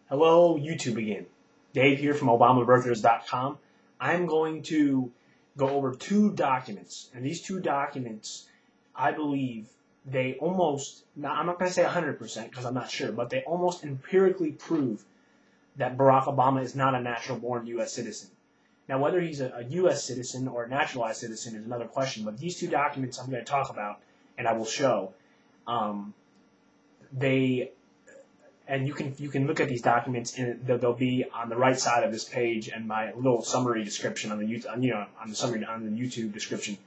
Hello, YouTube again. Dave here from ObamaBirthers.com. I'm going to go over two documents, and these two documents, I believe, they almost, now I'm not going to say 100% because I'm not sure, but they almost empirically prove that Barack Obama is not a natural-born U.S. citizen. Now, whether he's a U.S. citizen or a naturalized citizen is another question, but these two documents I'm going to talk about, and I will show, and you can look at these documents, and they'll be on the right side of this page, and my little summary description on the YouTube description.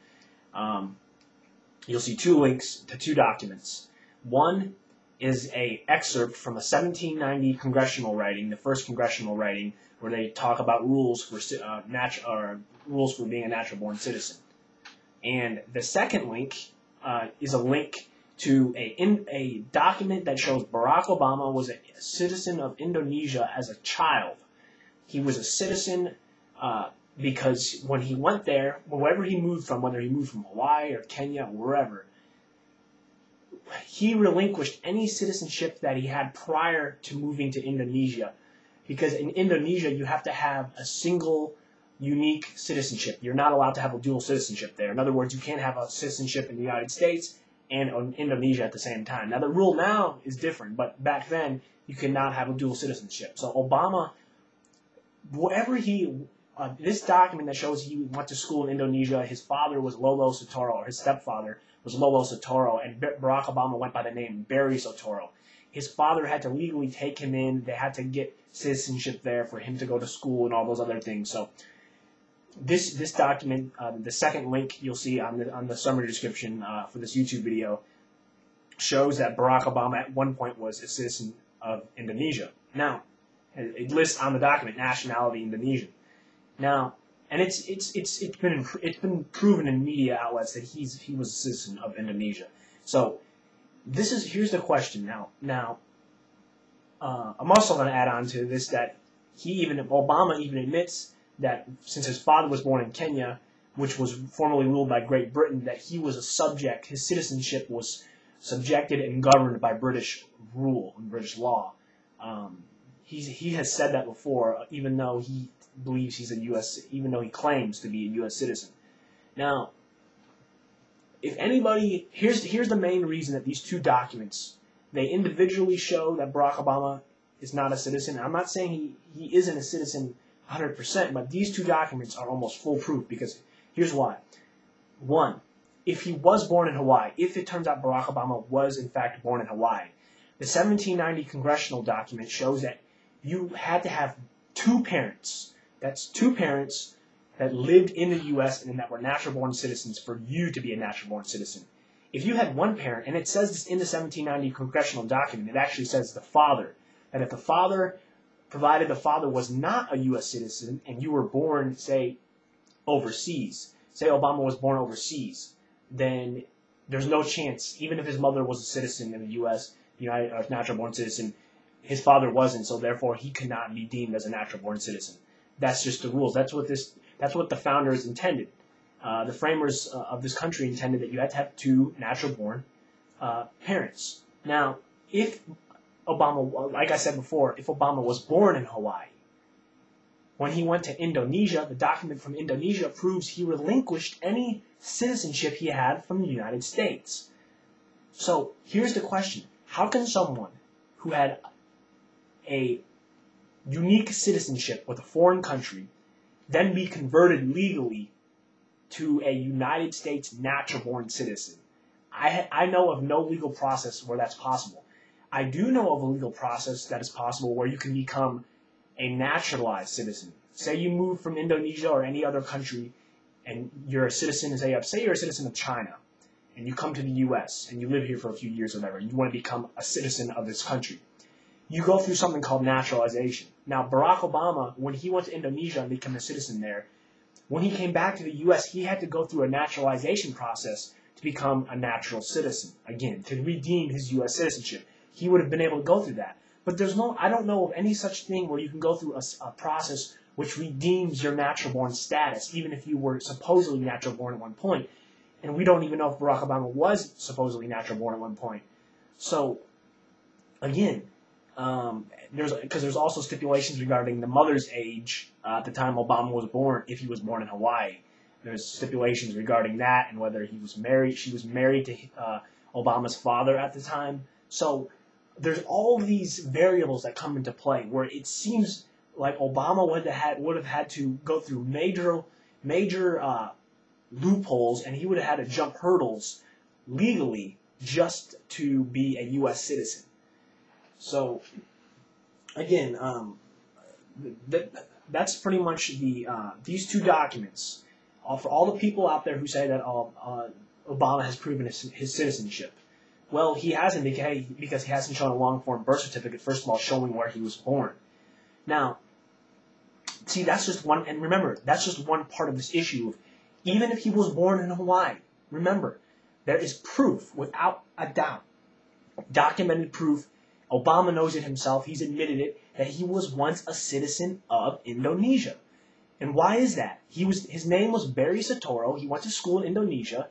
You'll see two links to two documents. One is a excerpt from a 1790 congressional writing, the first congressional writing, where they talk about rules for rules for being a natural-born citizen. And the second link is a link to a document that shows Barack Obama was a citizen of Indonesia as a child. He was a citizen because when he went there, wherever he moved from, whether he moved from Hawaii or Kenya or wherever, he relinquished any citizenship that he had prior to moving to Indonesia. Because in Indonesia, you have to have a single, unique citizenship. You're not allowed to have a dual citizenship there. In other words, you can't have a citizenship in the United States and in Indonesia at the same time. Now, the rule now is different, but back then, you could not have a dual citizenship. So Obama, this document that shows he went to school in Indonesia, his father was Lolo Soetoro, or his stepfather was Lolo Soetoro, and Barack Obama went by the name Barry Soetoro. His father had to legally take him in. They had to get citizenship there for him to go to school and all those other things. So this document, the second link you'll see on the summary description for this YouTube video, shows that Barack Obama at one point was a citizen of Indonesia. Now, it lists on the document nationality Indonesian. Now, and it's been proven in media outlets that he was a citizen of Indonesia. So here's the question now. I'm also going to add on to this that Obama even admits that since his father was born in Kenya, which was formerly ruled by Great Britain, that he was a subject, his citizenship was subjected and governed by British rule and British law. He has said that before, even though he believes he's a U.S., even though he claims to be a U.S. citizen. Now, if anybody, here's the main reason that these two documents, they individually show that Barack Obama is not a citizen. I'm not saying he isn't a citizen 100%, but these two documents are almost foolproof because here's why. One, if he was born in Hawaii, if it turns out Barack Obama was in fact born in Hawaii, the 1790 congressional document shows that you had to have two parents. That's two parents that lived in the U.S. and that were natural-born citizens for you to be a natural-born citizen. If you had one parent, and it says this in the 1790 congressional document, it actually says the father, that if the father, provided the father was not a U.S. citizen and you were born, say, overseas, say Obama was born overseas, then there's no chance, even if his mother was a citizen in the U.S., a natural-born citizen, his father wasn't, so therefore he could not be deemed as a natural-born citizen. That's just the rules. That's what the founders intended. The framers of this country intended that you had to have two natural-born parents. Now, if Obama, like I said before, if Obama was born in Hawaii, when he went to Indonesia, the document from Indonesia proves he relinquished any citizenship he had from the United States. So here's the question. How can someone who had a unique citizenship with a foreign country then be converted legally to a United States natural-born citizen? I know of no legal process where that's possible. I do know of a legal process that is possible where you can become a naturalized citizen. Say you move from Indonesia or any other country and you're a citizen, say you're a citizen of China and you come to the U.S. and you live here for a few years or whatever, and you want to become a citizen of this country. You go through something called naturalization. Now, Barack Obama, when he went to Indonesia and became a citizen there, when he came back to the U.S., he had to go through a naturalization process to become a natural citizen. Again, to redeem his U.S. citizenship. He would have been able to go through that. But I don't know of any such thing where you can go through a process which redeems your natural-born status, even if you were supposedly natural-born at one point. And we don't even know if Barack Obama was supposedly natural-born at one point. So, again, there's also stipulations regarding the mother's age at the time Obama was born, if he was born in Hawaii. There's stipulations regarding that and whether he was married. She was married to Obama's father at the time. So there's all these variables that come into play where it seems like Obama would have had to go through major loopholes, and he would have had to jump hurdles legally just to be a U.S. citizen. So again, that's pretty much these two documents. For all the people out there who say that Obama has proven his citizenship, well, he hasn't because he hasn't shown a long-form birth certificate, first of all, showing where he was born. Now, see, that's just one, and remember, that's just one part of this issue. Even if he was born in Hawaii, remember, there is proof, without a doubt, documented proof. Obama knows it himself. He's admitted it, that he was once a citizen of Indonesia. And why is that? His name was Barry Soetoro. He went to school in Indonesia.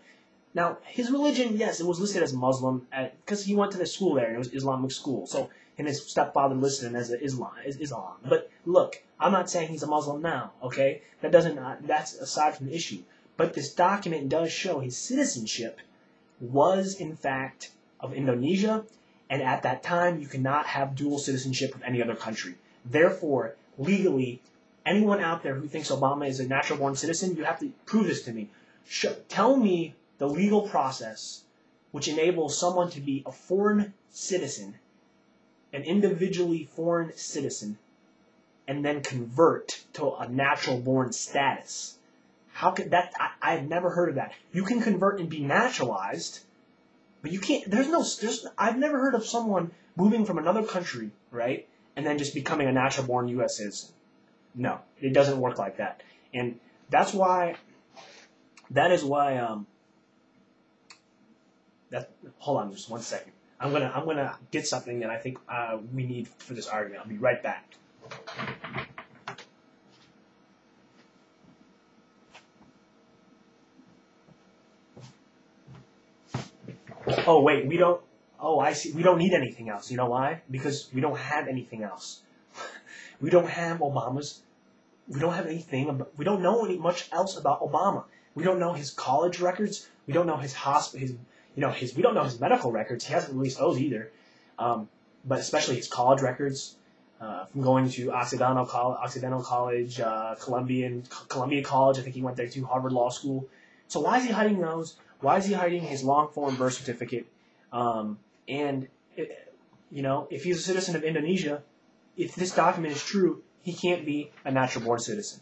Now, his religion, yes, it was listed as Muslim because he went to the school there, and it was Islamic school. So, and his stepfather listed him as Islam. But look, I'm not saying he's a Muslim now, okay? That's aside from the issue. But this document does show his citizenship was, in fact, of Indonesia, and at that time, you cannot have dual citizenship with any other country. Therefore, legally, anyone out there who thinks Obama is a natural-born citizen, you have to prove this to me. Tell me the legal process which enables someone to be a foreign citizen, an individually foreign citizen, and then convert to a natural-born status. How could that? I've never heard of that. You can convert and be naturalized, but you can't. I've never heard of someone moving from another country, right, and then just becoming a natural-born U.S. citizen. No, it doesn't work like that, and that's why. That is why. Hold on, just 1 second. I'm gonna get something that I think we need for this argument. I'll be right back. Oh wait, we don't. Oh, I see. We don't need anything else. You know why? Because we don't have anything else. We don't have Obama's. We don't have anything. We don't know much else about Obama. We don't know his college records. We don't know his hospital. We don't know his medical records. He hasn't released those either. But especially his college records, from going to Occidental College, Columbia College. I think he went there too. Harvard Law School. So why is he hiding those? Why is he hiding his long-form birth certificate? If he's a citizen of Indonesia, if this document is true, he can't be a natural-born citizen.